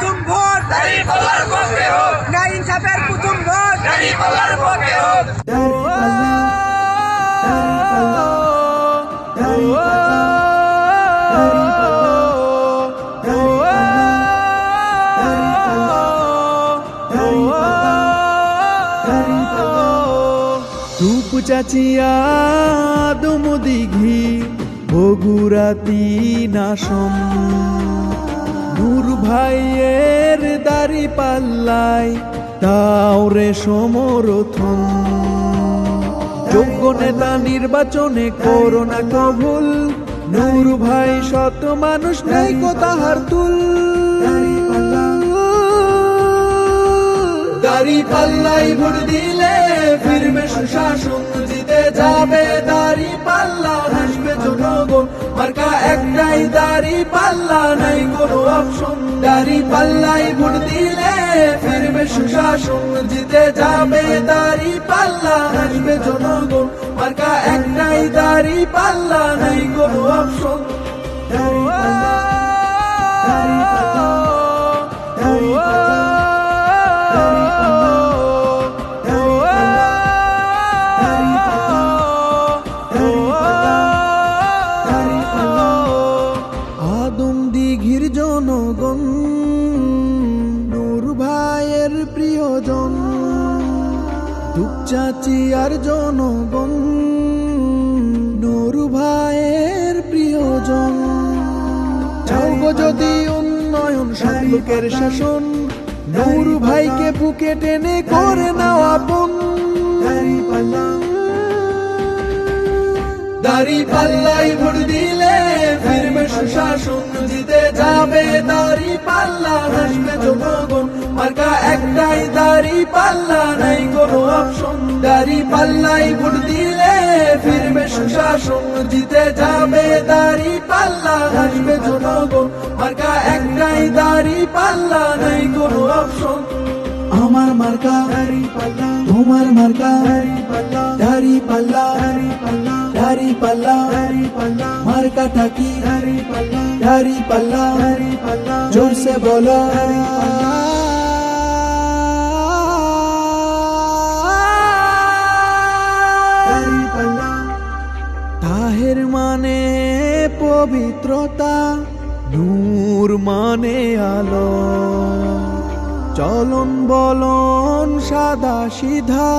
প্রথম ভোট দাঁড়িপাল্লার পক্ষে হোক, ন্যায় ইনসাফের প্রথম ভোট দাঁড়িপাল্লার পক্ষে হোক। রূপ চাচিয়া দুমদিঘি বগুড়াতি নাসম নূর ভাইয়ের দাড়ি পাল্লায় তাও রে সমরথন যোগ্য নেতা নির্বাচনে করোনা কবুল নূর ভাই শত মানুষ নেই কোথাহার তুল দাড়ি পাল্লাই ভোট দিলে ফিরবে সুশাসন জিতে যাবে দাড়ি পাল্লা হাসবে জনগণ মার্কা একটাই দাড়ি পাল্লা নাই কোনো অপশন দাড়ি পাল্লাই ভোট দিলে ফিরবে সুশাসন জিতে যাবে দাড়ি পাল্লা হাসবে জনগণ মার্কা একটাই দাড়ি পাল্লা নাই কোনো অপশন আদমদিঘির জনগণ নূর ভাইয়ের প্রিয়জন দুপচাচিয়ার জনগণ নূর ভাইয়ের প্রিয়জন চাও যদি উন্নয়ন সবলোকের শাসন নূর ভাইকে বুকে টেনে করে নাও আপন দাড়ি পাল্লাই ভোট দিলে ফিরবে সুশাসন জিতে যাবে দাড়ি পাল্লা হাসবে জনগণ মার্কা একটাই দাড়ি পাল্লা নাই কোনো অপশন দাড়ি পাল্লাই ভোট দিলে ফিরবে সুশাসন জিতে যাবে দাড়ি পাল্লা হাসবে জনগণ মার্কা একটাই দাড়ি পাল্লা নাই কোনো অপশন আমার মার্কা দাড়ি পাল্লা তোমার মার্কা দাড়ি পাল্লা দাড়ি পাল্লা দাড়ি পাল্লা মার্কাটা কি দাড়ি পাল্লা জোর সে বলো তাহের মানে পবিত্রতা নূর মানে আলো চলন বলন সাদা সিধা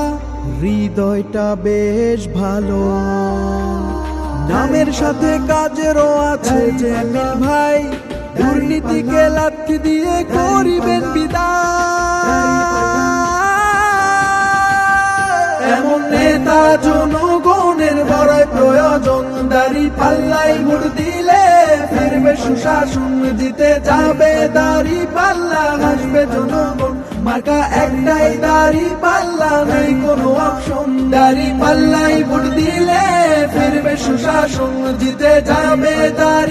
হৃদয়টা বেশ ভালো নামের সাথে কাজেরও আছে যে ভাই দুর্নীতিকে লাথি দিয়ে করিবেন বিদায় এমন নেতা জনগণের বড় প্রয়োজন দাড়ি পাল্লাই ভোট দিলে ফিরবে সুশাসন জিতে যাবে দাড়ি পাল্লা হাসবে জনগণ মার্কা একটাই দাড়ি পাল্লা নাই কোনো অপশন দাড়ি পাল্লাই ভোট দিলে ফিরবে সুশাসন জিতে যাবে দাড়ি